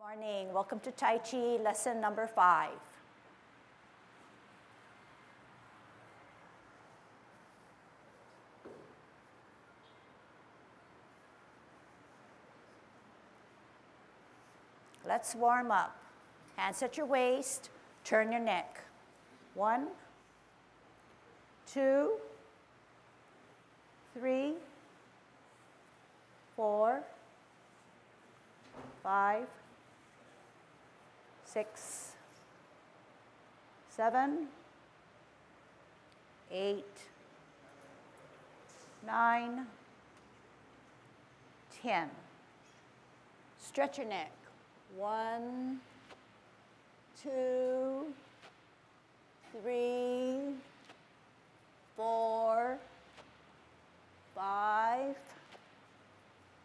Morning. Welcome to Tai Chi lesson number 5. Let's warm up. Hands at your waist, turn your neck. 1, 2, 3, 4, 5, 6, 7, 8, 9, 10. Stretch your neck. 1, 2, 3, 4, 5,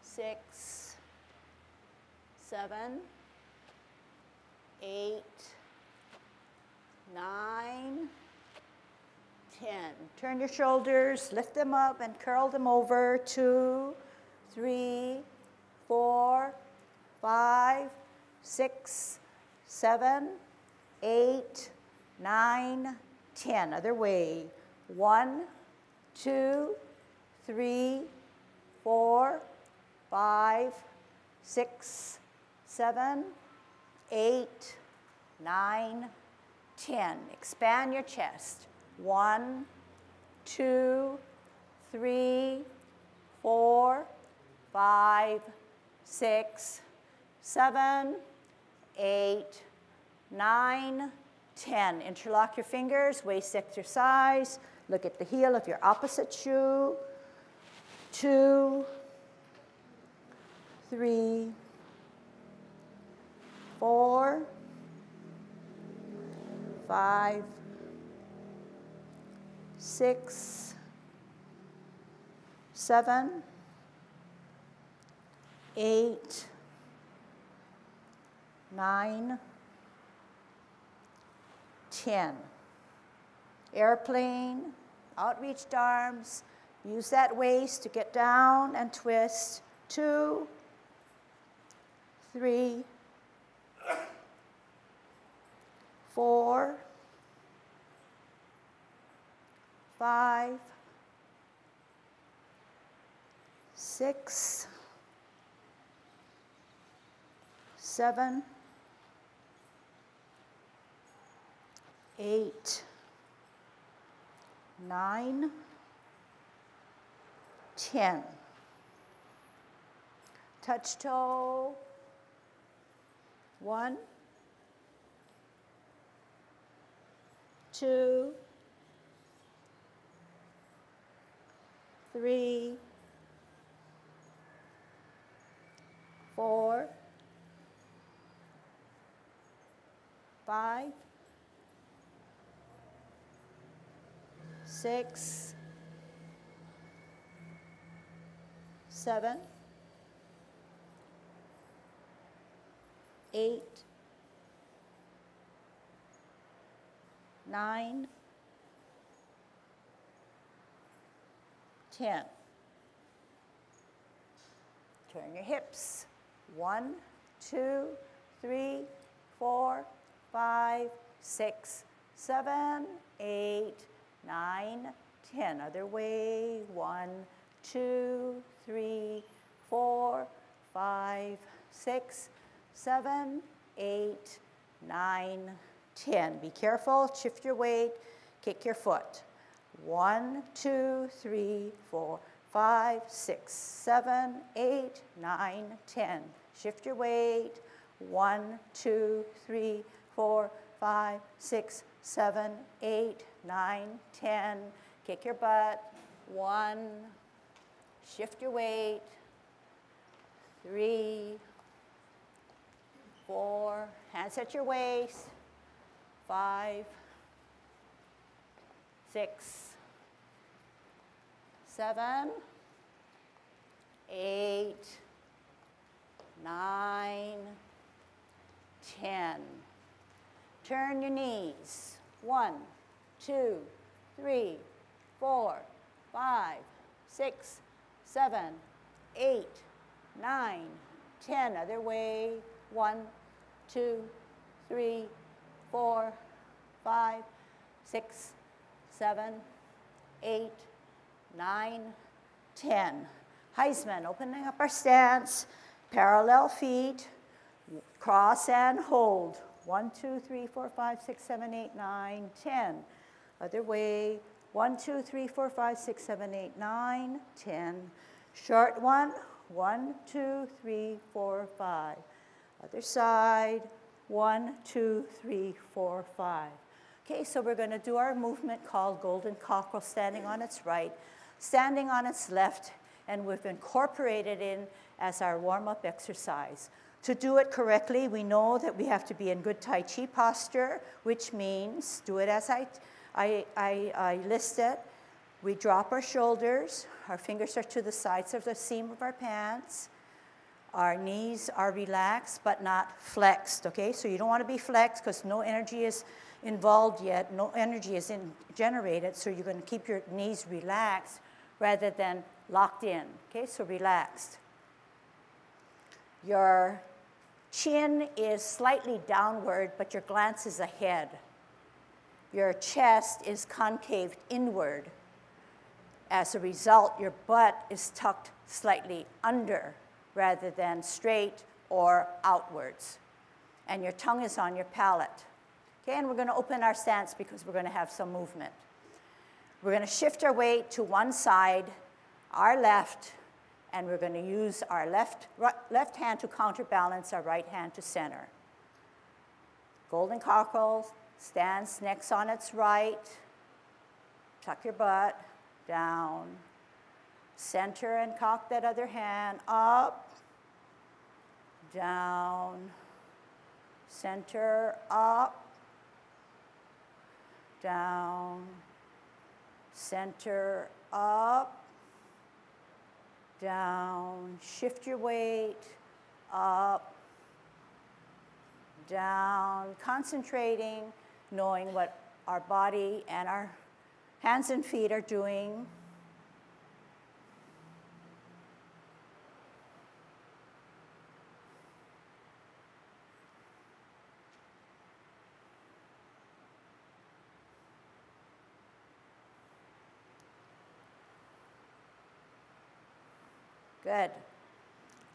6, 7, 8, 9, 10. Turn your shoulders, lift them up and curl them over. 2, 3, 4, 5, 6, 7, 8, 9, 10. Other way. 1, 2, 3, 4, 5, 6, 7, 8, 9, 10. Expand your chest. 1, 2, 3, 4, 5, 6, 7, 8, 9, 10. Interlock your fingers, waist exercise. Look at the heel of your opposite shoe. 2, 3, 4, 5, 6, 7, 8, 9, 10. Airplane, outreached arms. Use that waist to get down and twist. 2, 3, 4, 5, 6, 7, 8, 9, 10. Touch toe. 1, 2, 3, 4, 5, 6, 7, 8, 9, 10. Turn your hips. 1, 2, 3, 4, 5, 6, 7, 8, 9, 10. Other way. 1, 2, 3, 4, 5, 6, 7, 8, 9, 10. Be careful. Shift your weight. Kick your foot. 1, 2, 3, 4, 5, 6, 7, 8, 9, 10. Shift your weight. 1, 2, 3, 4, 5, 6, 7, 8, 9, 10. Kick your butt. 1. Shift your weight. 3, 4. Hands at your waist. 5, 6, 7, 8, 9, 10. Turn your knees. 1, 2, 3, 4, 5, 6, 7, 8, 9, 10. Other way. 1, 2, 3, 4, 5, 6, 7, 8, 9, 10. Heisman, opening up our stance, parallel feet, cross and hold. 1, 2, 3, 4, 5, 6, 7, 8, 9, 10. Other way, 1, 2, 3, 4, 5, 6, 7, 8, 9, 10. Short one, 1, 2, 3, 4, 5. Other side, 1, 2, 3, 4, 5. Okay, so we're going to do our movement called golden cockerel, standing on its right, standing on its left, and we've incorporated in as our warm-up exercise. To do it correctly, we know that we have to be in good Tai Chi posture, which means, do it as I list it. We drop our shoulders, our fingers are to the sides of the seam of our pants. Our knees are relaxed but not flexed, okay? So you don't want to be flexed because no energy is involved yet, no energy is generated, so you're going to keep your knees relaxed rather than locked in, okay? So relaxed. Your chin is slightly downward, but your glance is ahead. Your chest is concaved inward. As a result, your butt is tucked slightly under rather than straight or outwards. And your tongue is on your palate. Okay, and we're going to open our stance because we're going to have some movement. We're going to shift our weight to one side, our left, and we're going to use our left hand to counterbalance our right hand to center. Golden cockerel, stance, next on its right. Tuck your butt, down. Center and cock that other hand, up, down. Center, up, down. Center, up, down. Shift your weight, up, down. Concentrating, knowing what our body and our hands and feet are doing. Good.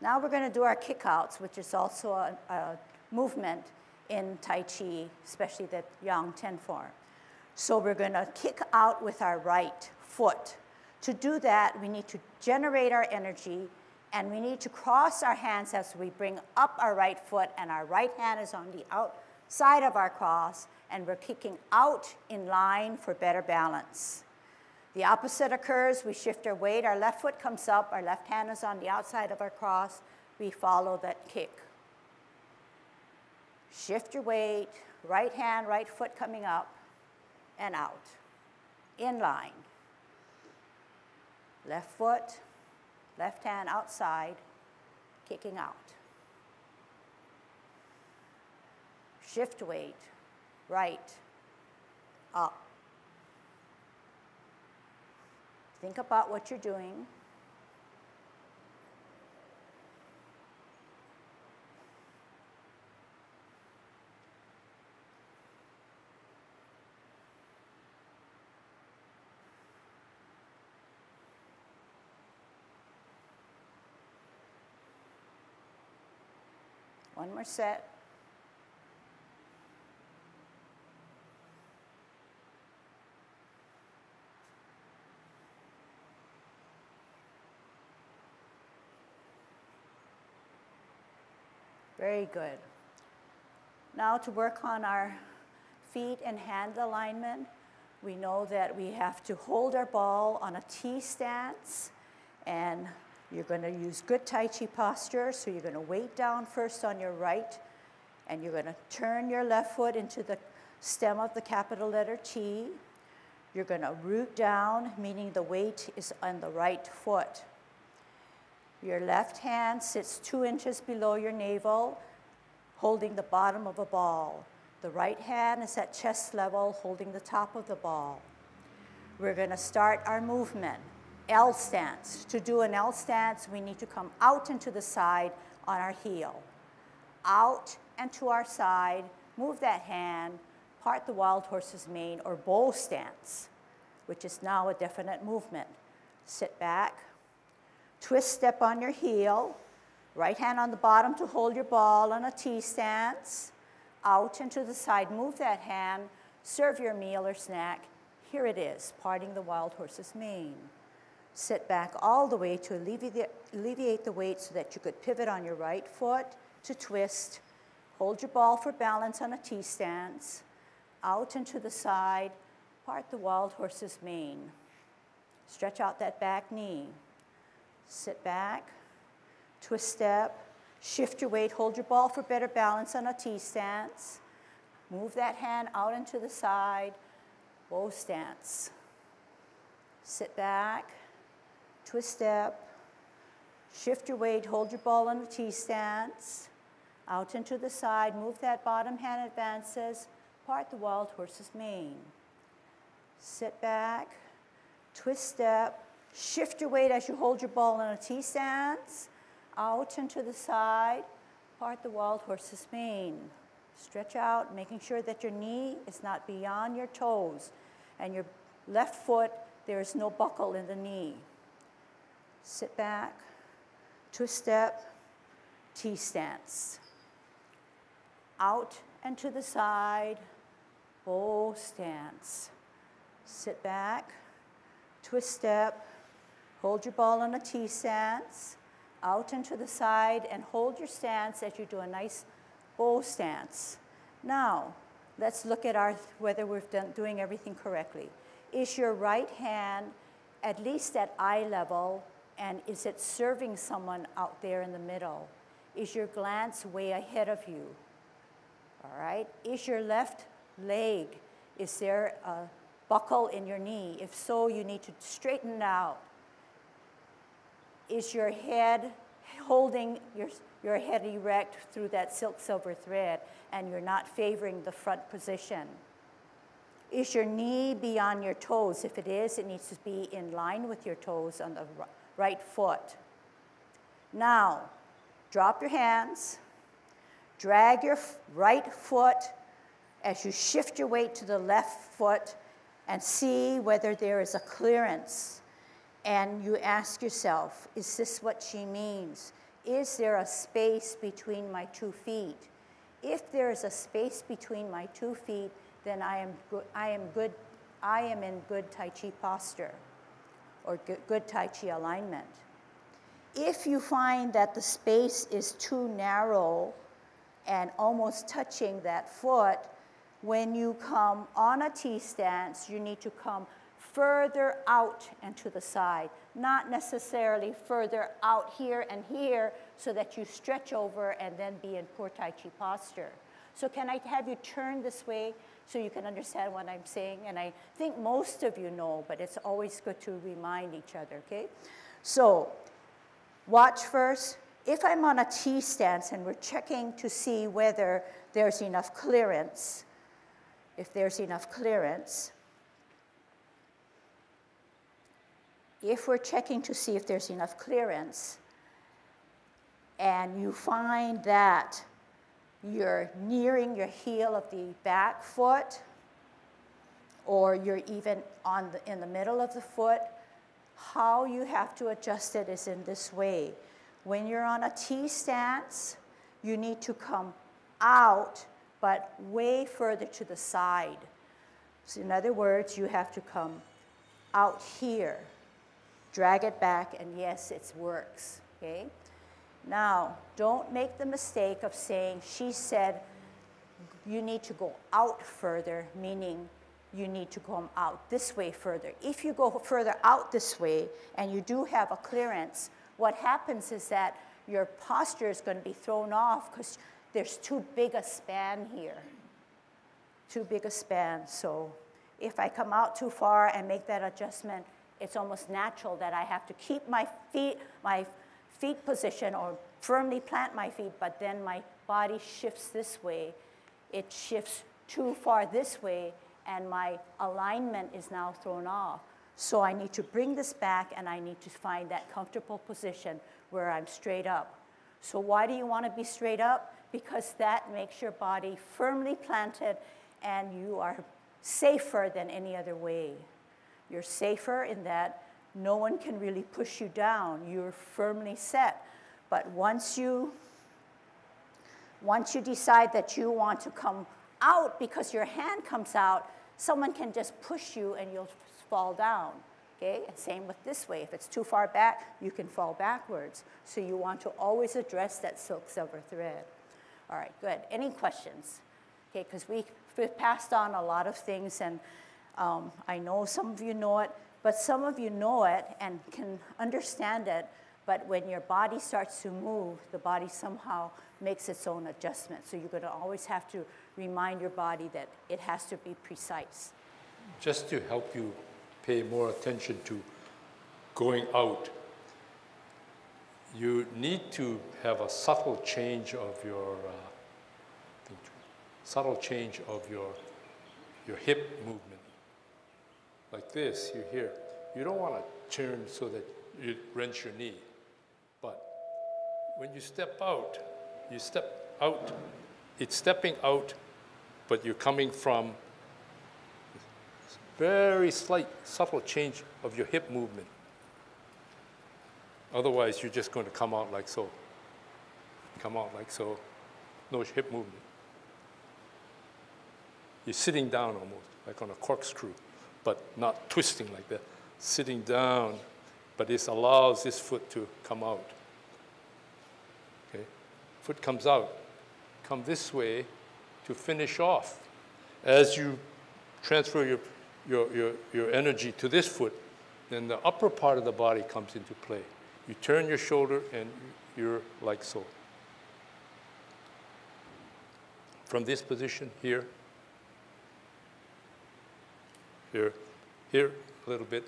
Now we're going to do our kickouts, which is also a movement in Tai Chi, especially the Yang Ten form. So we're going to kick out with our right foot. To do that, we need to generate our energy, and we need to cross our hands as we bring up our right foot, and our right hand is on the outside of our cross, and we're kicking out in line for better balance. The opposite occurs. We shift our weight. Our left foot comes up. Our left hand is on the outside of our cross. We follow that kick. Shift your weight. Right hand, right foot coming up and out. In line. Left foot, left hand outside, kicking out. Shift weight. Right, up. Think about what you're doing. One more set. Very good. Now to work on our feet and hand alignment, we know that we have to hold our ball on a T stance, and you're going to use good Tai Chi posture. So you're going to weight down first on your right, and you're going to turn your left foot into the stem of the capital letter T. You're going to root down, meaning the weight is on the right foot. Your left hand sits 2 inches below your navel, holding the bottom of a ball. The right hand is at chest level, holding the top of the ball. We're going to start our movement. L stance. To do an L stance, we need to come out and to the side on our heel. Out and to our side. Move that hand, part the wild horse's mane or bow stance, which is now a definite movement. Sit back, twist step on your heel, right hand on the bottom to hold your ball on a T stance, out and to the side, move that hand, serve your meal or snack. Here it is, parting the wild horse's mane. Sit back all the way to alleviate the weight so that you could pivot on your right foot to twist. Hold your ball for balance on a T stance. Out and to the side, part the wild horse's mane. Stretch out that back knee. Sit back, twist step, shift your weight, hold your ball for better balance on a T stance. Move that hand out and to the side, bow stance. Sit back, twist step, shift your weight, hold your ball on a T stance, out and to the side, move that bottom hand advances, part the wild horse's mane. Sit back, twist step, shift your weight as you hold your ball on a T stance, out and to the side, part the wild horse's mane. Stretch out, making sure that your knee is not beyond your toes, and your left foot, there is no buckle in the knee. Sit back, twist step, T stance. Out and to the side, bow stance. Sit back, twist step, hold your ball on a T stance, out and to the side, and hold your stance as you do a nice bow stance. Now, let's look at whether we're doing everything correctly. Is your right hand at least at eye level, and is it serving someone out there in the middle? Is your glance way ahead of you? All right. Is your left leg, is there a buckle in your knee? If so, you need to straighten it out. Is your head holding your head erect through that silk silver thread, and you're not favoring the front position? Is your knee beyond your toes? If it is, it needs to be in line with your toes on the right foot. Now, drop your hands, drag your right foot as you shift your weight to the left foot, and see whether there is a clearance. And you ask yourself, is this what she means? Is there a space between my 2 feet? If there is a space between my 2 feet, then I am in good Tai Chi posture, or good Tai Chi alignment. If you find that the space is too narrow and almost touching that foot, when you come on a T stance, you need to come further out and to the side, not necessarily further out here and here so that you stretch over and then be in poor Tai Chi posture. So can I have you turn this way so you can understand what I'm saying? And I think most of you know, but it's always good to remind each other, okay? So watch first. If I'm on a T stance and we're checking to see whether there's enough clearance, if there's enough clearance, if we're checking to see if there's enough clearance, and you find that you're nearing your heel of the back foot, or you're even in the middle of the foot, how you have to adjust it is in this way. When you're on a T stance, you need to come out, but way further to the side. So in other words, you have to come out here. Drag it back, and yes, it works, okay? Now, don't make the mistake of saying, she said, you need to go out further, meaning you need to come out this way further. If you go further out this way, and you do have a clearance, what happens is that your posture is going to be thrown off because there's too big a span here. Too big a span. So if I come out too far and make that adjustment, it's almost natural that I have to keep my feet position or firmly plant my feet, but then my body shifts this way. It shifts too far this way, and my alignment is now thrown off. So I need to bring this back, and I need to find that comfortable position where I'm straight up. So why do you want to be straight up? Because that makes your body firmly planted and you are safer than any other way. You're safer in that no one can really push you down. You're firmly set. But once you decide that you want to come out because your hand comes out, someone can just push you and you'll fall down. Okay? And same with this way. If it's too far back, you can fall backwards. So you want to always address that silk silver thread. All right, good. Any questions? Okay, because we've passed on a lot of things, and I know some of you know it, but some of you know it and can understand it, but when your body starts to move, the body somehow makes its own adjustment. So you're going to always have to remind your body that it has to be precise. Just to help you pay more attention to going out, you need to have a subtle change of your hip movement. Like this, you hear. You don't want to turn so that you wrench your knee. But when you step out, it's stepping out, but you're coming from very slight, subtle change of your hip movement. Otherwise, you're just going to come out like so. Come out like so. No hip movement. You're sitting down almost, like on a corkscrew, but not twisting like that. Sitting down, but this allows this foot to come out. Okay? Foot comes out. Come this way to finish off. As you transfer your energy to this foot, then the upper part of the body comes into play. You turn your shoulder and you're like so. From this position here, here a little bit,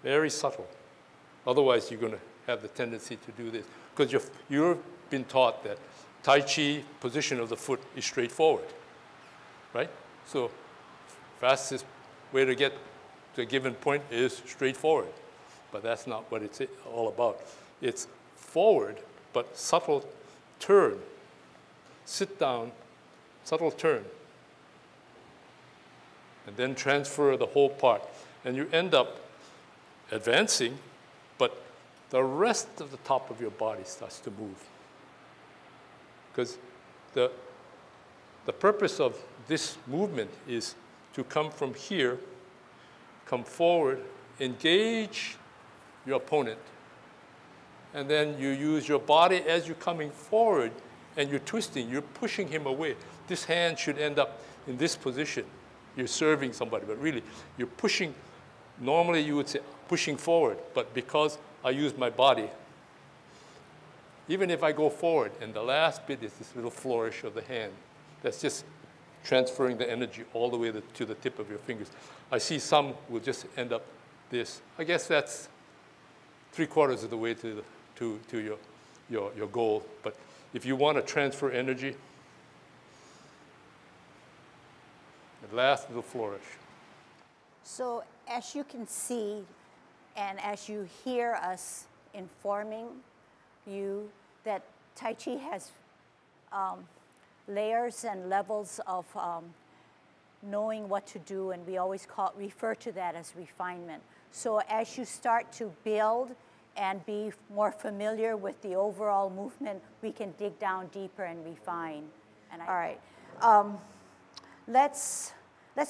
very subtle. Otherwise, you're going to have the tendency to do this. Because you've been taught that Tai Chi position of the foot is straightforward, right? So fastest way to get to a given point is straightforward. But that's not what it's all about. It's forward, but subtle turn. Sit down, subtle turn. And then transfer the whole part. And you end up advancing, but the rest of the top of your body starts to move. Because the purpose of this movement is to come from here, come forward, engage your opponent, and then you use your body as you're coming forward and you're twisting, you're pushing him away. This hand should end up in this position. You're serving somebody, but really you're pushing. Normally you would say pushing forward, but because I use my body, even if I go forward, and the last bit is this little flourish of the hand, that's just transferring the energy all the way to the tip of your fingers. I see some will just end up this. I guess that's 3/4 of the way to your goal. But if you want to transfer energy, the last little flourish. So as you can see, and as you hear us informing you that Tai Chi has layers and levels of knowing what to do, and we always refer to that as refinement. So as you start to build and be more familiar with the overall movement, we can dig down deeper and refine. And all right, let's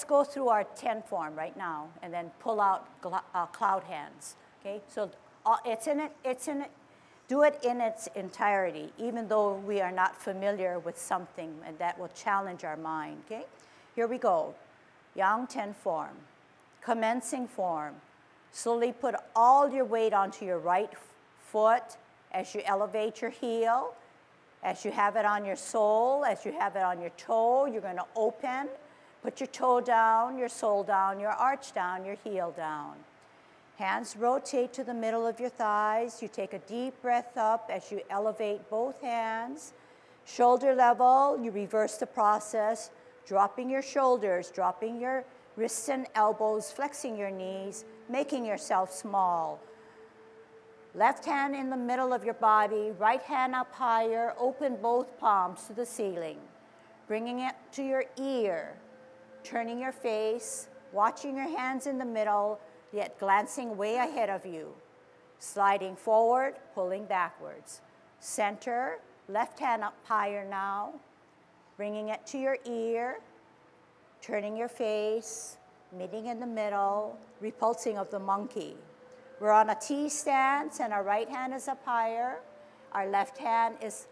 go through our 10 form right now, and then pull out cloud hands. Okay, so do it in its entirety, even though we are not familiar with something, and that will challenge our mind. Okay, here we go. Yang 10 form, commencing form. Slowly put all your weight onto your right foot as you elevate your heel, as you have it on your sole, as you have it on your toe. You're going to open, put your toe down, your sole down, your arch down, your heel down. Hands rotate to the middle of your thighs. You take a deep breath up as you elevate both hands. Shoulder level, you reverse the process, dropping your shoulders, dropping your wrists and elbows, flexing your knees, making yourself small. Left hand in the middle of your body, right hand up higher, open both palms to the ceiling, bringing it to your ear, turning your face, watching your hands in the middle, yet glancing way ahead of you, sliding forward, pulling backwards. Center, left hand up higher now, bringing it to your ear, turning your face, meeting in the middle, repulsing of the monkey. We're on a T stance and our right hand is up higher. Our left hand is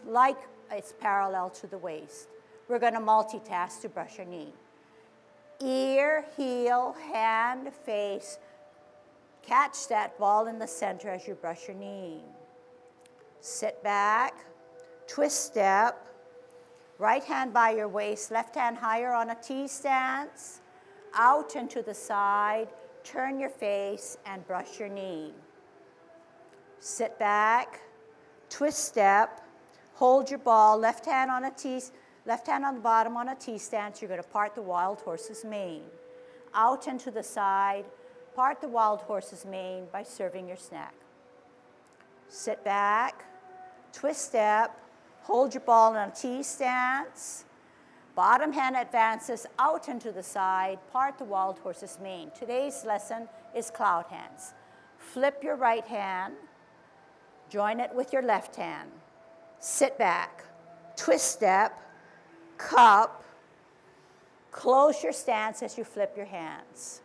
like it's parallel to the waist. We're going to multitask to brush your knee. Ear, heel, hand, face. Catch that ball in the center as you brush your knee. Sit back, twist step, right hand by your waist, left hand higher on a T stance, out and to the side, turn your face and brush your knee. Sit back, twist step, hold your ball, left hand on the bottom on a T stance. You're going to part the wild horse's mane. Out and to the side, part the wild horse's mane by serving your snack. Sit back, twist step, hold your ball in a T stance. Bottom hand advances out and to the side, part the wild horse's mane. Today's lesson is cloud hands. Flip your right hand, join it with your left hand. Sit back, twist step, cup, close your stance as you flip your hands.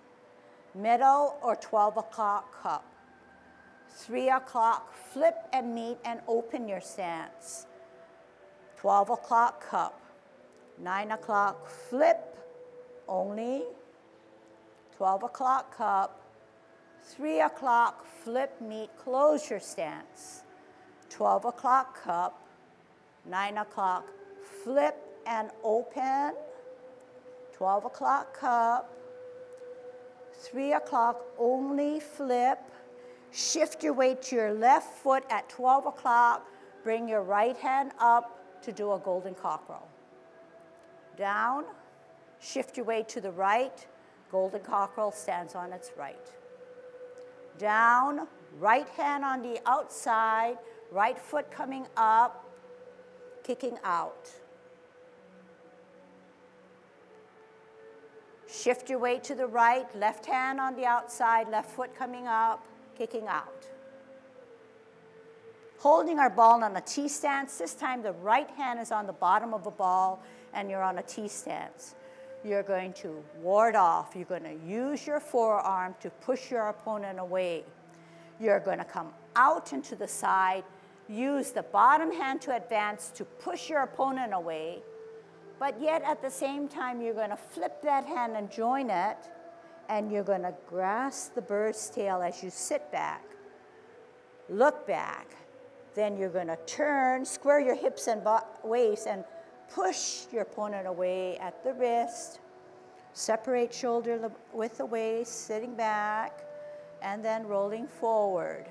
Middle or 12 o'clock cup. 3 o'clock, flip and meet and open your stance. 12 o'clock cup. 9 o'clock, flip only. 12 o'clock cup. 3 o'clock, flip, meet, close your stance. 12 o'clock cup. 9 o'clock, flip and open. 12 o'clock cup. 3 o'clock, only flip. Shift your weight to your left foot at 12 o'clock. Bring your right hand up to do a golden cockerel. Down, shift your weight to the right. Golden cockerel stands on its right. Down, right hand on the outside, right foot coming up, kicking out. Shift your weight to the right, left hand on the outside, left foot coming up, kicking out. Holding our ball on a T stance. This time the right hand is on the bottom of a ball and you're on a T stance. You're going to ward off. You're going to use your forearm to push your opponent away. You're going to come out and to the side. Use the bottom hand to advance to push your opponent away. But yet at the same time, you're going to flip that hand and join it. And you're going to grasp the bird's tail as you sit back. Look back. Then you're going to turn, square your hips and waist, and push your opponent away at the wrist. Separate shoulder with the waist, sitting back, and then rolling forward.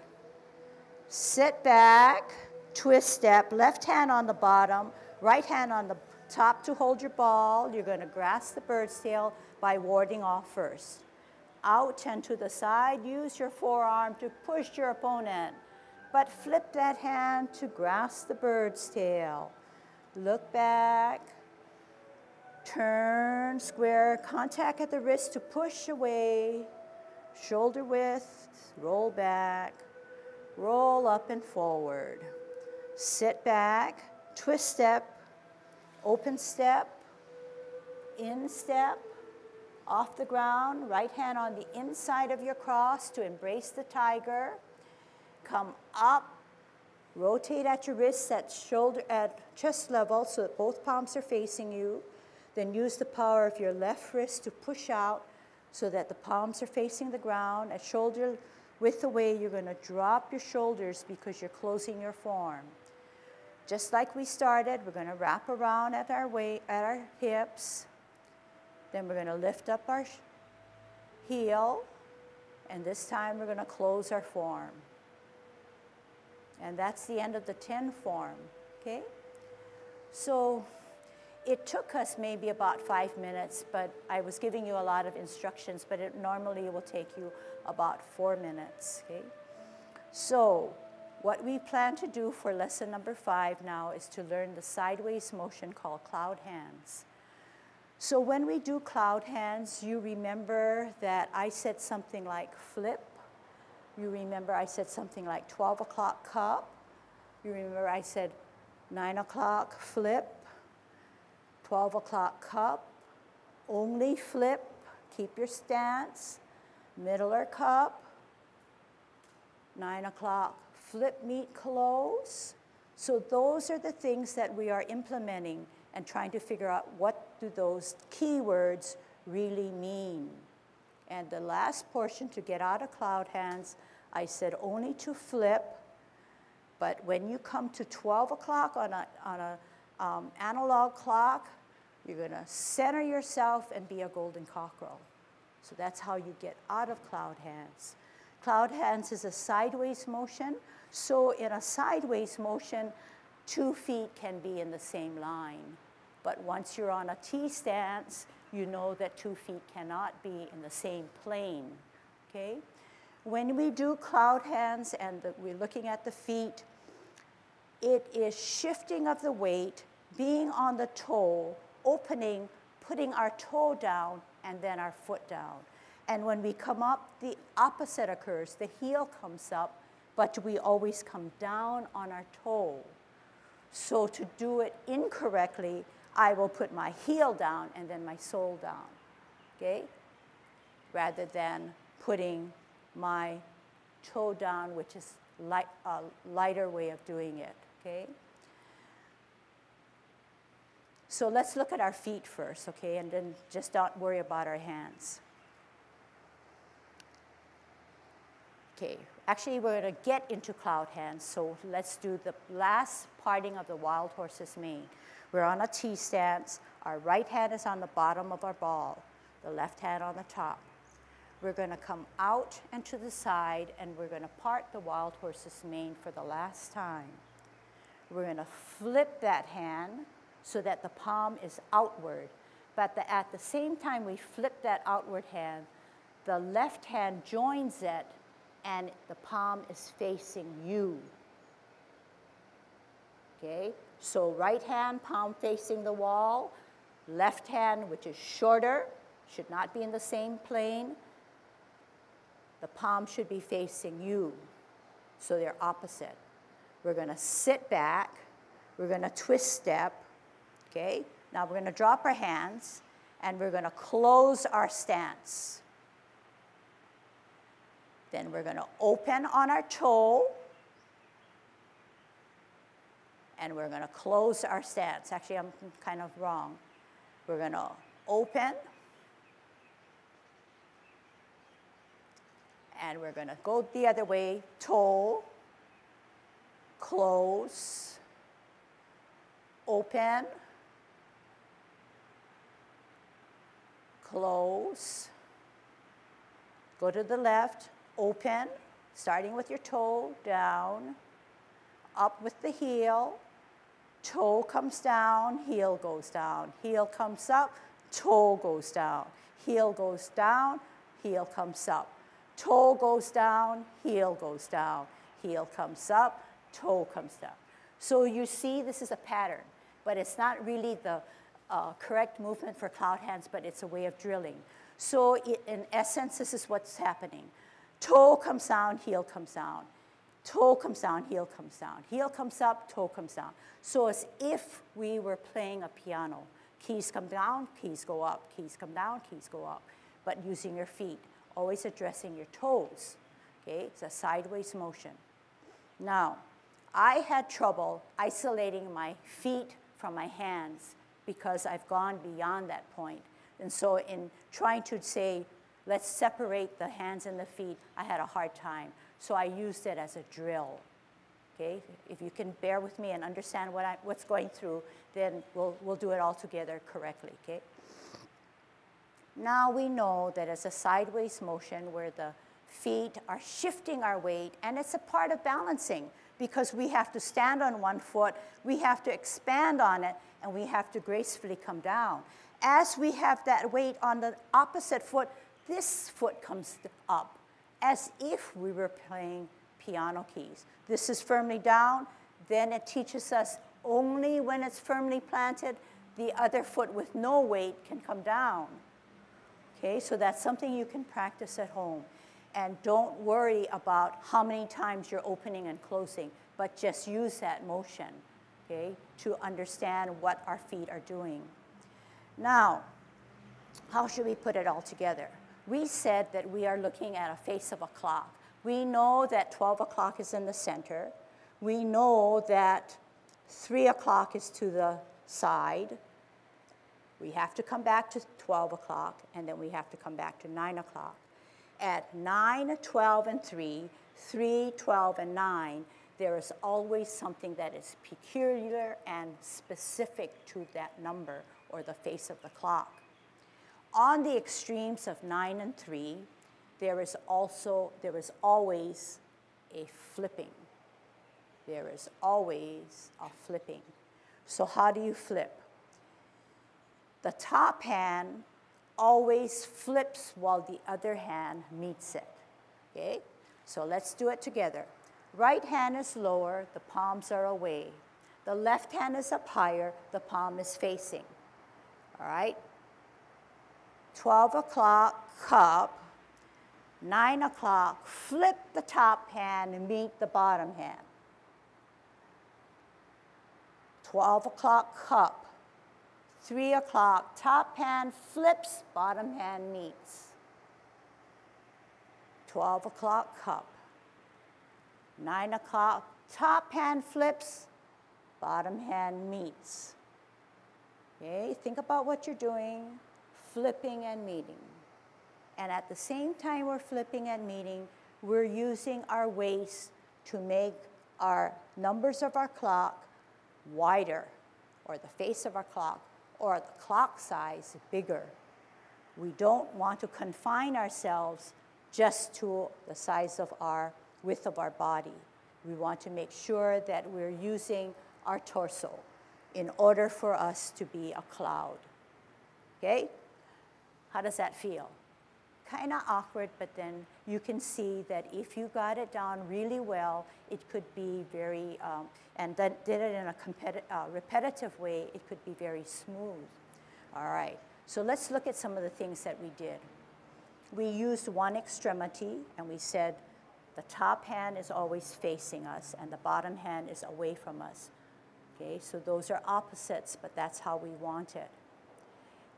Sit back, twist step, left hand on the bottom, right hand on the top to hold your ball. You're going to grasp the bird's tail by warding off first. Out and to the side, use your forearm to push your opponent. But flip that hand to grasp the bird's tail. Look back, turn, square, contact at the wrist to push away, shoulder width, roll back, roll up and forward. Sit back, twist step, open step, in step, off the ground, right hand on the inside of your cross to embrace the tiger. Come up, rotate at your wrists at chest level so that both palms are facing you. Then use the power of your left wrist to push out so that the palms are facing the ground. At shoulder width away, you're going to drop your shoulders because you're closing your form. Just like we started, we're going to wrap around at our hips. Then we're going to lift up our heel. And this time we're going to close our form. And that's the end of the 10 form, okay? So it took us maybe about 5 minutes, but I was giving you a lot of instructions, but it normally will take you about 4 minutes, okay? So what we plan to do for lesson number 5 now is to learn the sideways motion called cloud hands. So when we do cloud hands, you remember that I said something like flip. You remember I said something like 12 o'clock cup. You remember I said 9 o'clock flip, 12 o'clock cup, only flip, keep your stance, middler cup, 9 o'clock flip meet close. So those are the things that we are implementing and trying to figure out what do those keywords really mean. And the last portion, to get out of cloud hands, I said only to flip, but when you come to 12 o'clock on an analog clock, you're going to center yourself and be a golden cockerel. So that's how you get out of cloud hands. Cloud hands is a sideways motion. So in a sideways motion, 2 feet can be in the same line. But once you're on a T stance, you know that 2 feet cannot be in the same plane, okay? When we do cloud hands and we're looking at the feet, it is shifting of the weight, being on the toe, opening, putting our toe down, and then our foot down. And when we come up, the opposite occurs. The heel comes up, but we always come down on our toe. So to do it incorrectly, I will put my heel down and then my sole down, okay? Rather than putting my toe down, which is a lighter way of doing it, okay? So let's look at our feet first, okay? And then just don't worry about our hands. Okay, actually we're going to get into cloud hands, so let's do the last parting of the wild horse's mane. We're on a T stance. Our right hand is on the bottom of our ball, the left hand on the top. We're going to come out and to the side, and we're going to part the wild horse's mane for the last time. We're going to flip that hand so that the palm is outward. But at the same time we flip that outward hand, the left hand joins it, and the palm is facing you. Okay? So right hand, palm facing the wall. Left hand, which is shorter, should not be in the same plane. The palm should be facing you. So they're opposite. We're going to sit back. We're going to twist step. Okay? Now we're going to drop our hands, and we're going to close our stance. Then we're going to open on our toe, and we're going to close our stance. Actually, I'm kind of wrong. We're going to open, and we're going to go the other way, toe, close, open, close, go to the left, open, starting with your toe, down, up with the heel, toe comes down, heel goes down, heel comes up, toe goes down, heel goes down, heel comes up, toe goes down, heel goes down, heel comes up, toe comes down. So you see this is a pattern, but it's not really the correct movement for cloud hands, but it's a way of drilling. So in essence, this is what's happening. Toe comes down, heel comes down. Toe comes down, heel comes down. Heel comes up, toe comes down. So as if we were playing a piano. Keys come down, keys go up. Keys come down, keys go up. But using your feet, always addressing your toes. Okay, it's a sideways motion. Now, I had trouble isolating my feet from my hands because I've gone beyond that point. And so in trying to say, let's separate the hands and the feet, I had a hard time. So I used it as a drill. Okay? If you can bear with me and understand what's going through, then we'll do it all together correctly. Okay? Now we know that it's a sideways motion where the feet are shifting our weight, and it's a part of balancing because we have to stand on one foot, we have to expand on it, and we have to gracefully come down. As we have that weight on the opposite foot, this foot comes up as if we were playing piano keys. This is firmly down, then it teaches us only when it's firmly planted, the other foot with no weight can come down. Okay, so that's something you can practice at home. And don't worry about how many times you're opening and closing, but just use that motion, okay, to understand what our feet are doing. Now, how should we put it all together? We said that we are looking at a face of a clock. We know that 12 o'clock is in the center. We know that 3 o'clock is to the side. We have to come back to 12 o'clock, and then we have to come back to 9 o'clock. At 9, 12, and 3, 3, 12, and 9, there is always something that is peculiar and specific to that number or the face of the clock. On the extremes of 9 and 3, there is always a flipping. There is always a flipping. So how do you flip? The top hand always flips while the other hand meets it, okay? So let's do it together. Right hand is lower, the palms are away. The left hand is up higher, the palm is facing, all right? 12 o'clock, cup. 9 o'clock, flip the top hand and meet the bottom hand. 12 o'clock, cup. 3 o'clock, top hand flips, bottom hand meets. 12 o'clock, cup. 9 o'clock, top hand flips, bottom hand meets. Okay, think about what you're doing, flipping and meeting. And at the same time we're flipping and meeting, we're using our waist to make our numbers of our clock wider, or the face of our clock, or the clock size bigger. We don't want to confine ourselves just to the size of our width of our body. We want to make sure that we're using our torso in order for us to be a cloud. Okay? How does that feel? Kind of awkward, but then you can see that if you got it down really well, it could be very, and then did it in a repetitive way, it could be very smooth. All right, so let's look at some of the things that we did. We used one extremity, and we said the top hand is always facing us, and the bottom hand is away from us. Okay, so those are opposites, but that's how we want it.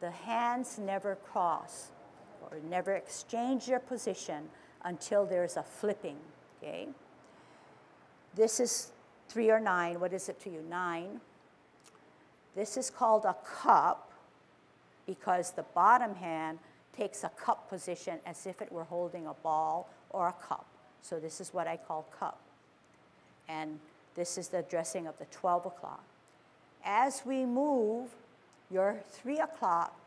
The hands never cross, or never exchange their position until there's a flipping, okay? This is 3 or 9. What is it to you? 9. This is called a cup because the bottom hand takes a cup position as if it were holding a ball or a cup. So this is what I call cup. And this is the addressing of the 12 o'clock. As we move, your 3 o'clock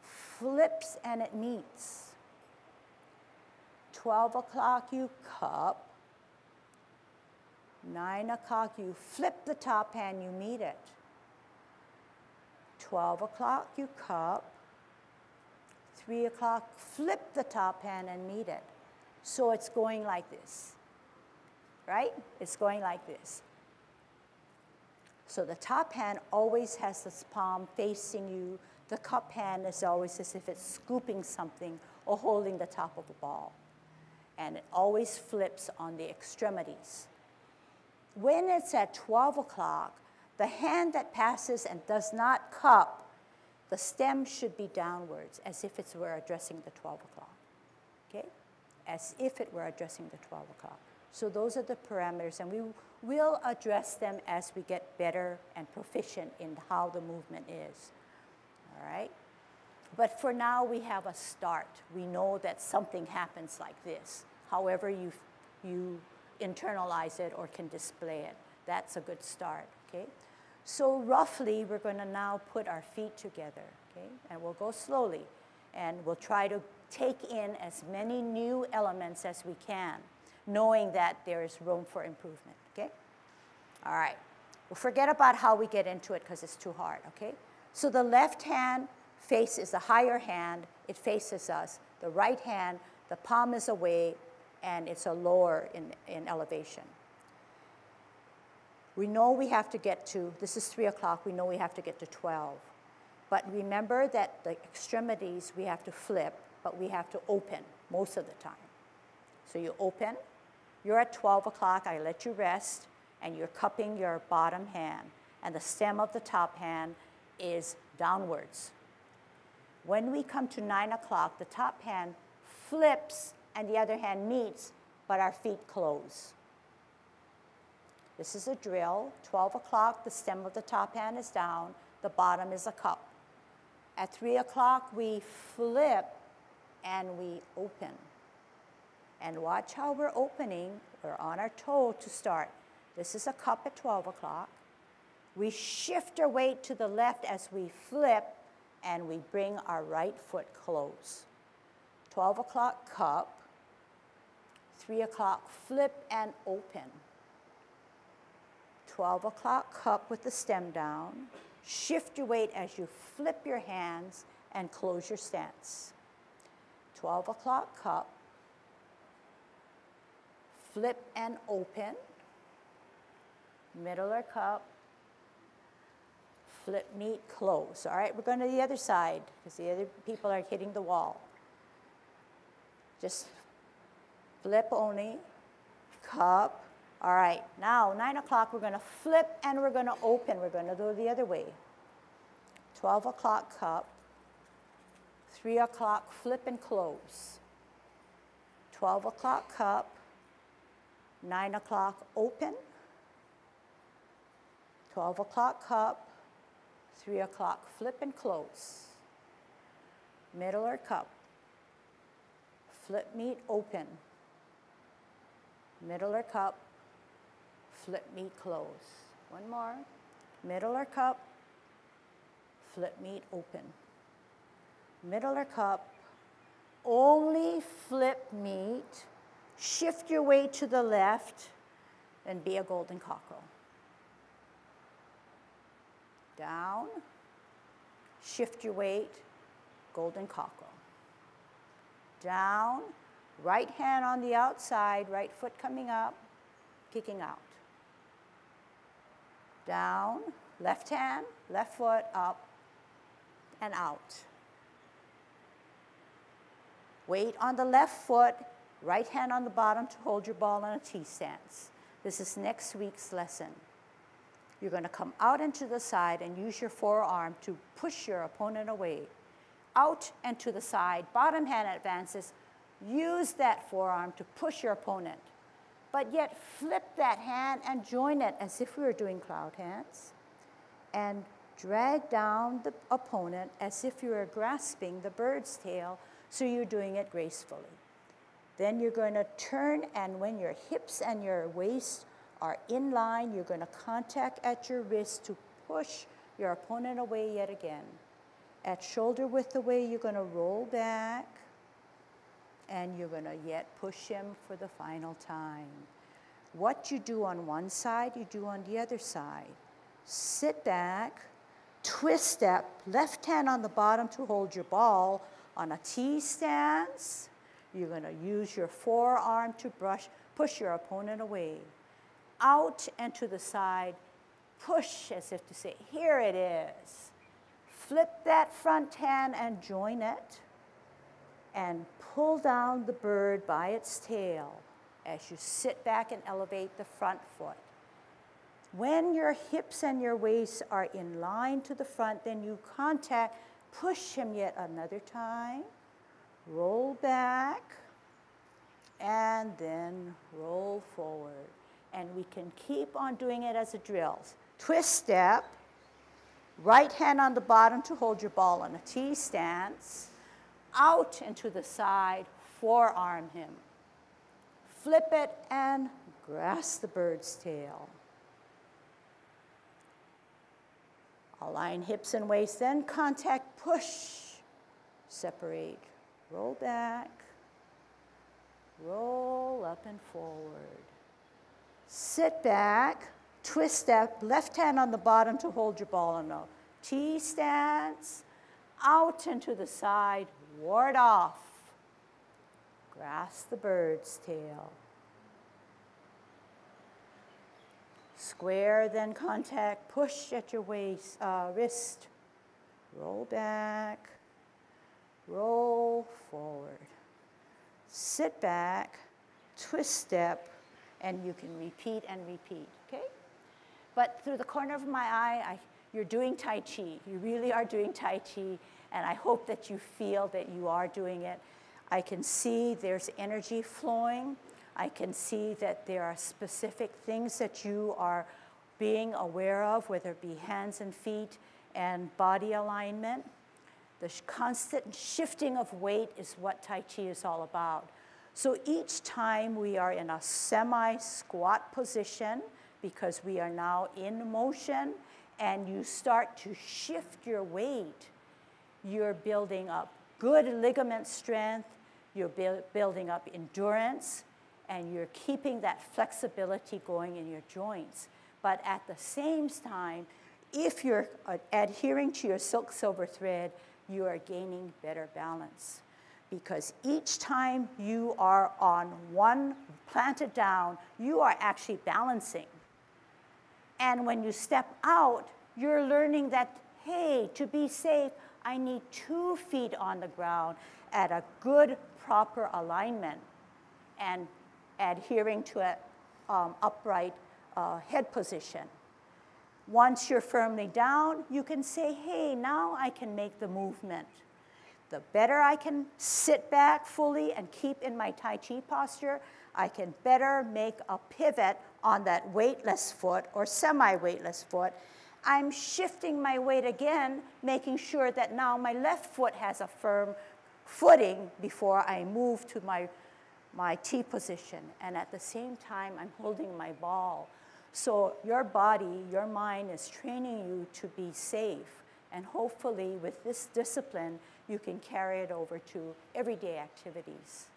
flips and it meets. 12 o'clock, you cup. 9 o'clock, you flip the top hand, you meet it. 12 o'clock, you cup. 3 o'clock, flip the top hand and meet it. So it's going like this, right? It's going like this. So the top hand always has this palm facing you. The cup hand is always as if it's scooping something or holding the top of a ball. And it always flips on the extremities. When it's at 12 o'clock, the hand that passes and does not cup, the stem should be downwards, as if it were addressing the 12 o'clock, okay? As if it were addressing the 12 o'clock. So those are the parameters, and we will address them as we get better and proficient in how the movement is, all right? But for now, we have a start. We know that something happens like this. However you internalize it or can display it, that's a good start, okay? So roughly, we're going to now put our feet together, okay? And we'll go slowly, and we'll try to take in as many new elements as we can, knowing that there is room for improvement, okay? All right. We'll forget about how we get into it because it's too hard, okay? So the left hand faces the higher hand. It faces us. The right hand, the palm is away. and it's a lower in elevation. We know we have to get to, this is 3 o'clock, we know we have to get to 12. But remember that the extremities we have to flip, but we have to open most of the time. So you open, you're at 12 o'clock, I let you rest, and you're cupping your bottom hand, and the stem of the top hand is downwards. When we come to 9 o'clock, the top hand flips and the other hand meets, but our feet close. This is a drill. 12 o'clock, the stem of the top hand is down, the bottom is a cup. At 3 o'clock, we flip and we open. And watch how we're opening. We're on our toe to start. This is a cup at 12 o'clock. We shift our weight to the left as we flip, and we bring our right foot close. 12 o'clock, cup. 3 o'clock, flip and open. 12 o'clock, cup with the stem down. Shift your weight as you flip your hands and close your stance. 12 o'clock, cup. Flip and open. Middler cup. Flip, meet, close. All right, we're going to the other side because the other people are hitting the wall. Just flip only, cup. All right, now 9 o'clock, we're going to flip and we're going to open. We're going to go the other way. 12 o'clock, cup. 3 o'clock, flip and close. 12 o'clock, cup. 9 o'clock, open. 12 o'clock, cup. 3 o'clock, flip and close. Middler cup. Flip, meet, open. Middler cup. Flip, meet, close. One more. Middler cup. Flip, meet, open. Middler cup. Only flip, meet. Shift your weight to the left and be a golden cockerel. Down, shift your weight, golden cockerel. Down, right hand on the outside, right foot coming up, kicking out. Down, left hand, left foot up and out. Weight on the left foot, right hand on the bottom to hold your ball in a T stance. This is next week's lesson. You're going to come out and to the side and use your forearm to push your opponent away. Out and to the side, bottom hand advances. Use that forearm to push your opponent. But yet flip that hand and join it as if we were doing cloud hands. And drag down the opponent as if you were grasping the bird's tail, so you're doing it gracefully. Then you're going to turn, and when your hips and your waist are in line, you're going to contact at your wrist to push your opponent away yet again. At shoulder width away, you're going to roll back, and you're going to yet push him for the final time. What you do on one side, you do on the other side. Sit back, twist step, left hand on the bottom to hold your ball on a T stance. You're going to use your forearm to push your opponent away. Out and to the side, push as if to say, here it is. Flip that front hand and join it, and pull down the bird by its tail as you sit back and elevate the front foot. When your hips and your waist are in line to the front, then you contact, push him yet another time, roll back, and then roll forward. And we can keep on doing it as a drill. Twist step, right hand on the bottom to hold your ball in a T stance, out and to the side, forearm him. Flip it and grasp the bird's tail. Align hips and waist, then contact, push, separate, roll back, roll up and forward. Sit back, twist step, left hand on the bottom to hold your ball in a T stance, out and to the side, ward off. Grasp the bird's tail. Square, then contact, push at your waist, wrist. Roll back, roll forward. Sit back, twist step, and you can repeat and repeat, okay? But through the corner of my eye, you're doing Tai Chi. You really are doing Tai Chi, and I hope that you feel that you are doing it. I can see there's energy flowing. I can see that there are specific things that you are being aware of, whether it be hands and feet and body alignment. The constant shifting of weight is what Tai Chi is all about. So each time we are in a semi-squat position, because we are now in motion, and you start to shift your weight, you're building up good ligament strength, you're building up endurance, and you're keeping that flexibility going in your joints. But at the same time, if you're adhering to your silk silver thread, you are gaining better balance. Because each time you are on one planted down, you are actually balancing. And when you step out, you're learning that, hey, to be safe, I need 2 feet on the ground at a good, proper alignment and adhering to an upright head position. Once you're firmly down, you can say, hey, now I can make the movement. The better I can sit back fully and keep in my Tai Chi posture, I can better make a pivot on that weightless foot or semi-weightless foot. I'm shifting my weight again, making sure that now my left foot has a firm footing before I move to my T position. And at the same time, I'm holding my ball. So your body, your mind is training you to be safe. And hopefully, with this discipline, you can carry it over to everyday activities.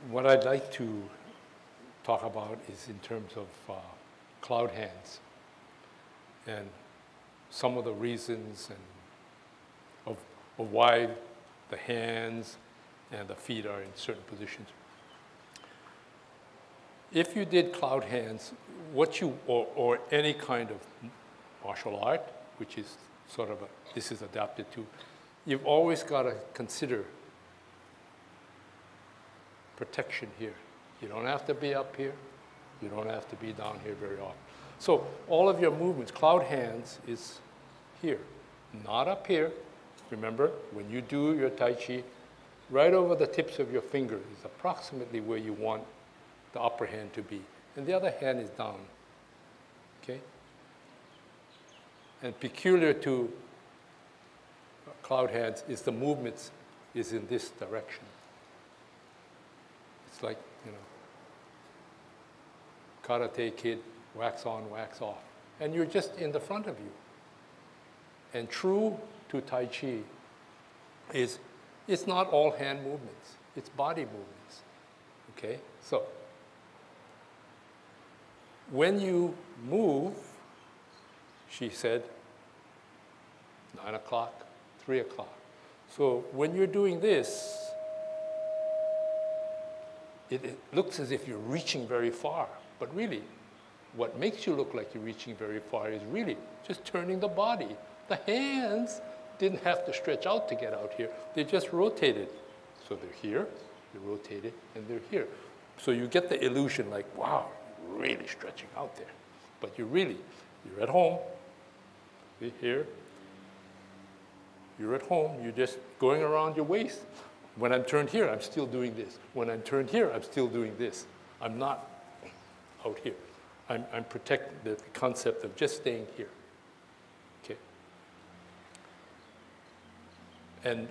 What I'd like to talk about is in terms of cloud hands and some of the reasons and of why the hands and the feet are in certain positions. If you did cloud hands, or any kind of martial art, which is sort of this is adapted to, you've always got to consider protection here. You don't have to be up here. You don't have to be down here very often. So all of your movements, cloud hands is here, not up here. Remember, when you do your Tai Chi, right over the tips of your fingers is approximately where you want the upper hand to be. And the other hand is down, okay? And peculiar to cloud hands is the movements is in this direction. It's like, you know, Karate Kid, wax on, wax off. And you're just in the front of you. And true to Tai Chi is it's not all hand movements. It's body movements, okay? So when you move, she said, 9 o'clock, 3 o'clock. So when you're doing this, it looks as if you're reaching very far. But really, what makes you look like you're reaching very far is really just turning the body. The hands didn't have to stretch out to get out here. They just rotated. So they're here, they rotated, and they're here. So you get the illusion like, wow, you're really stretching out there. But you're at home, see here. You're at home, you're just going around your waist. When I'm turned here, I'm still doing this. When I'm turned here, I'm still doing this. I'm not out here. I'm protecting the concept of just staying here, okay? And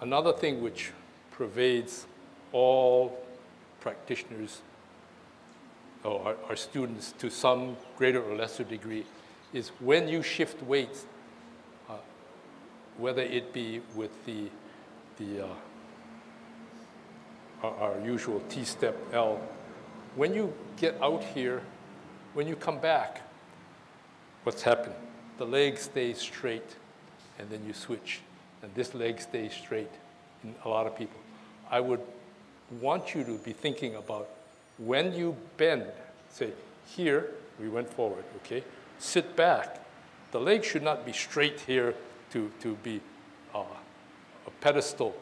another thing which pervades all practitioners or our students to some greater or lesser degree is when you shift weights, whether it be with our usual T-step L, when you get out here, when you come back, what's happened? The leg stays straight, and then you switch, and this leg stays straight, in a lot of people. I would want you to be thinking about when you bend, say, here, we went forward, okay? Sit back. The leg should not be straight here to be a pedestal.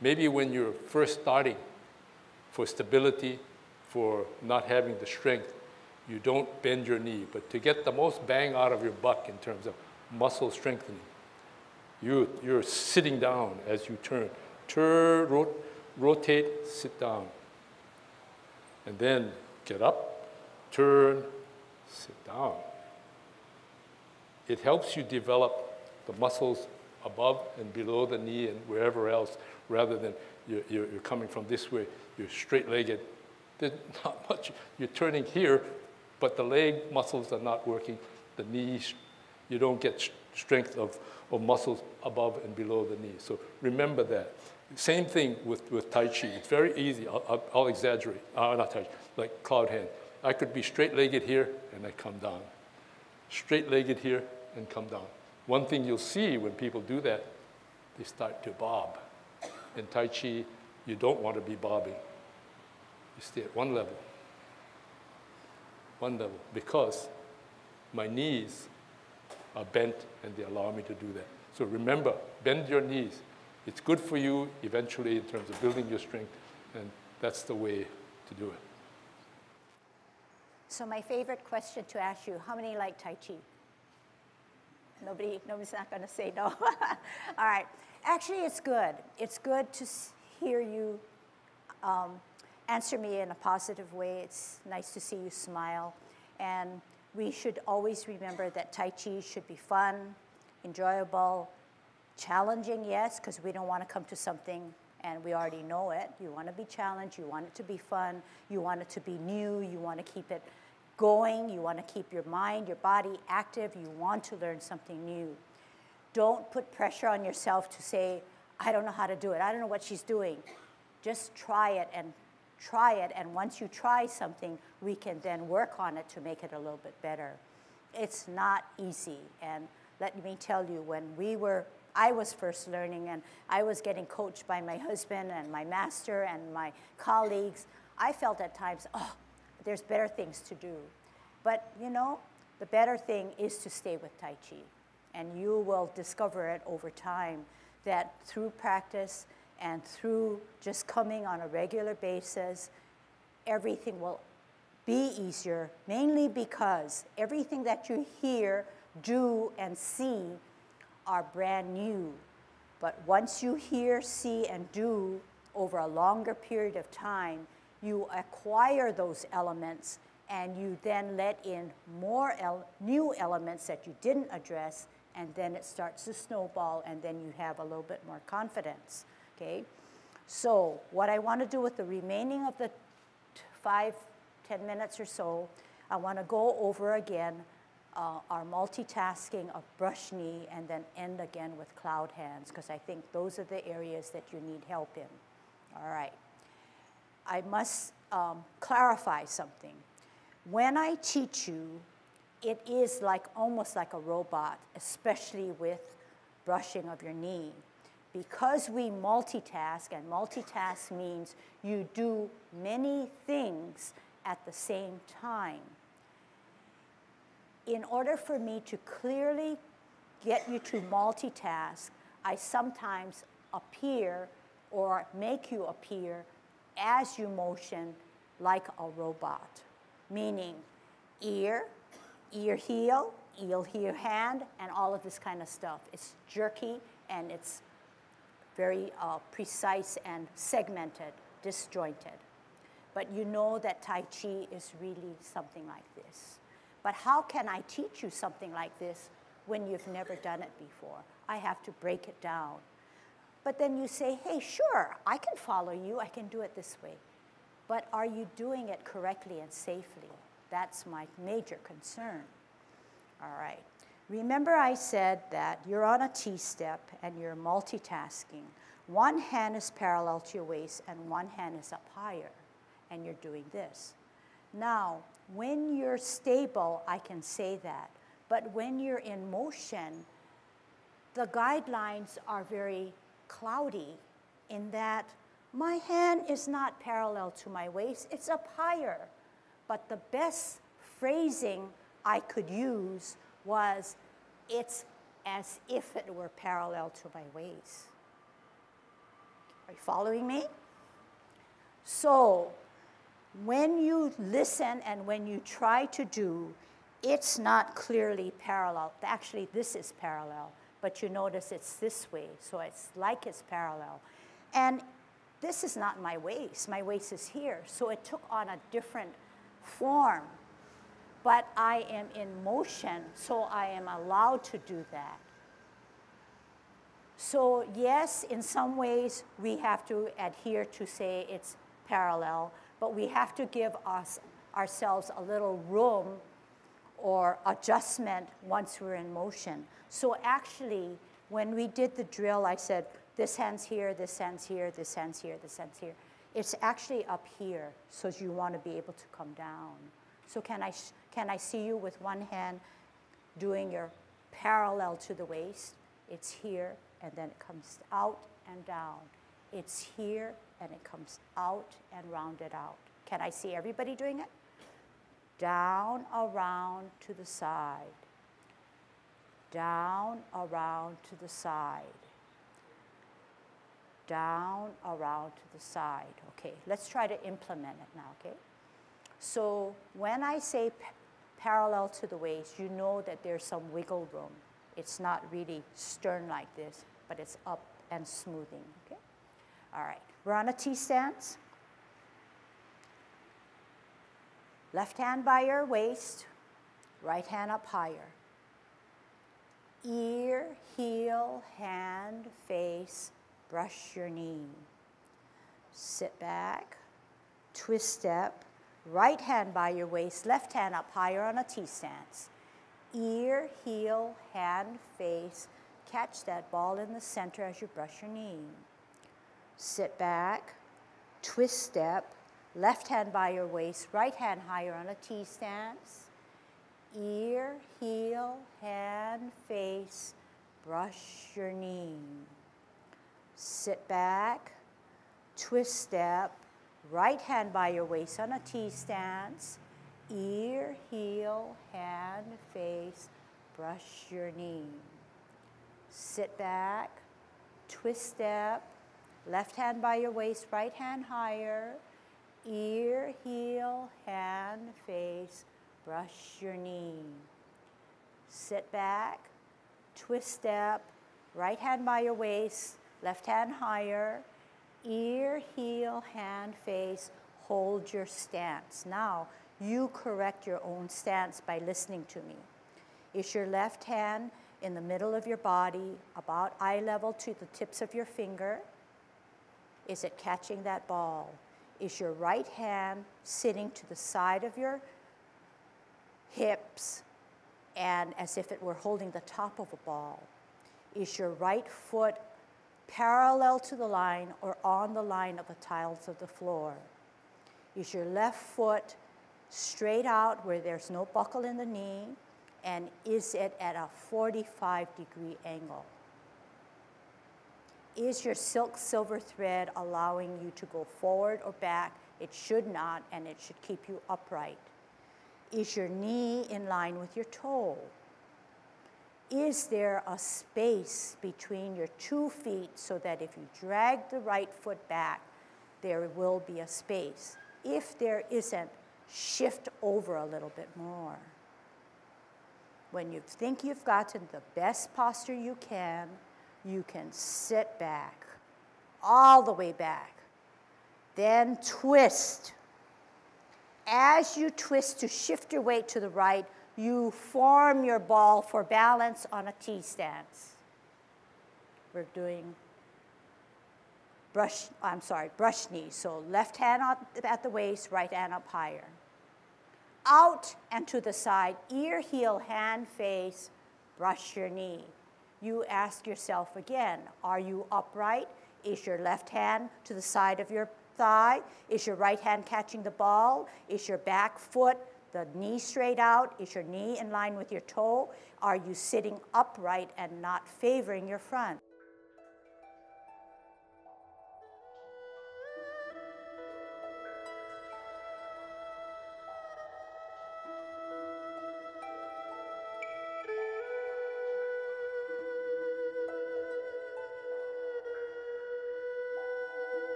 Maybe when you're first starting, for stability, for not having the strength, you don't bend your knee. But to get the most bang out of your buck in terms of muscle strengthening, you're sitting down as you turn. Rotate, sit down. And then get up, turn, sit down. It helps you develop the muscles above and below the knee and wherever else, rather than you're coming from this way, you're straight-legged. There's not much. You're turning here, but the leg muscles are not working. The knees, you don't get strength of muscles above and below the knee. So remember that. Same thing with Tai Chi. It's very easy. I'll exaggerate. Not Tai Chi, like cloud hand. I could be straight-legged here, and I come down. Straight-legged here, and come down. One thing you'll see when people do that, they start to bob. In Tai Chi, you don't want to be bobbing. You stay at one level, because my knees are bent and they allow me to do that. So remember, bend your knees. It's good for you eventually in terms of building your strength, and that's the way to do it. So my favorite question to ask you, how many like Tai Chi? Nobody's not going to say no. All right. Actually, it's good. It's good to hear you answer me in a positive way. It's nice to see you smile. And we should always remember that Tai Chi should be fun, enjoyable, challenging, yes, because we don't want to come to something and we already know it. You want to be challenged. You want it to be fun. You want it to be new. You want to keep it going. You want to keep your mind, your body active. You want to learn something new. Don't put pressure on yourself to say, I don't know how to do it. I don't know what she's doing. Just try it. And once you try something, we can then work on it to make it a little bit better. It's not easy. And let me tell you, when I was first learning and I was getting coached by my husband and my master and my colleagues, I felt at times, oh, there's better things to do. But you know, the better thing is to stay with Tai Chi. And you will discover it over time that through practice and through just coming on a regular basis, everything will be easier, mainly because everything that you hear, do, and see are brand new. But once you hear, see, and do over a longer period of time, you acquire those elements and you then let in more new elements that you didn't address, and then it starts to snowball, and then you have a little bit more confidence, okay? So what I want to do with the remaining of the 5-10 minutes or so, I want to go over again our multitasking of brush knee and then end again with cloud hands, because I think those are the areas that you need help in. All right. I must clarify something. When I teach you, it is almost like a robot, especially with brushing of your knee. Because we multitask, and multitask means you do many things at the same time. In order for me to clearly get you to multitask, I sometimes appear or make you appear as you motion like a robot, meaning ear, heel, hand, and all of this kind of stuff. It's jerky and it's very precise and segmented, disjointed. But you know that Tai Chi is really something like this. But how can I teach you something like this when you've never done it before? I have to break it down. But then you say, hey, sure, I can follow you. I can do it this way. But are you doing it correctly and safely? That's my major concern. All right. Remember I said that you're on a T-step and you're multitasking. One hand is parallel to your waist and one hand is up higher, and you're doing this. Now, when you're stable, I can say that. But when you're in motion, the guidelines are very cloudy in that my hand is not parallel to my waist, it's up higher. But the best phrasing I could use was, it's as if it were parallel to my waist. Are you following me? So when you listen and when you try to do, it's not clearly parallel. Actually, this is parallel, but you notice it's this way, so it's like it's parallel. And this is not my waist. My waist is here, so it took on a different form. But I am in motion, so I am allowed to do that. So yes, in some ways, we have to adhere to say it's parallel, but we have to give ourselves a little room or adjustment once we're in motion. So actually, when we did the drill, I said, this hand's here, this hand's here, this hand's here, this hand's here. It's actually up here, so you want to be able to come down. So can I see you with one hand doing your parallel to the waist? It's here, and then it comes out and down. It's here, and it comes out and rounded out. Can I see everybody doing it? Down, around, to the side. Down, around, to the side. Down, around, to the side. Okay, let's try to implement it now, okay? So when I say parallel to the waist, you know that there's some wiggle room. It's not really stern like this, but it's up and smoothing, okay? All right, we're on a T-stance. Left hand by your waist, right hand up higher. Ear, heel, hand, face, brush your knee. Sit back, twist step, right hand by your waist, left hand up higher on a T-stance. Ear, heel, hand, face, catch that ball in the center as you brush your knee. Sit back, twist step, left hand by your waist, right hand higher on a T-stance. Ear, heel, hand, face, brush your knee. Sit back, twist step, right hand by your waist on a T-stance. Ear, heel, hand, face, brush your knee. Sit back, twist step, left hand by your waist, right hand higher. Ear, heel, hand, face, brush your knee. Sit back, twist step, right hand by your waist, left hand higher. Ear, heel, hand, face, hold your stance. Now, you correct your own stance by listening to me. Is your left hand in the middle of your body, about eye level to the tips of your finger? Is it catching that ball? Is your right hand sitting to the side of your hips and as if it were holding the top of a ball? Is your right foot parallel to the line or on the line of the tiles of the floor? Is your left foot straight out where there's no buckle in the knee? And is it at a 45-degree angle? Is your silk silver thread allowing you to go forward or back? It should not, and it should keep you upright. Is your knee in line with your toe? Is there a space between your 2 feet so that if you drag the right foot back, there will be a space? If there isn't, shift over a little bit more. When you think you've gotten the best posture you can sit back, all the way back. Then twist. As you twist to shift your weight to the right, you form your ball for balance on a T-stance. We're doing brush knee. So left hand up at the waist, right hand up higher. Out and to the side, ear, heel, hand, face, brush your knee. You ask yourself again, are you upright? Is your left hand to the side of your thigh? Is your right hand catching the ball? Is your back foot, the knee straight out? Is your knee in line with your toe? Are you sitting upright and not favoring your front?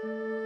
you.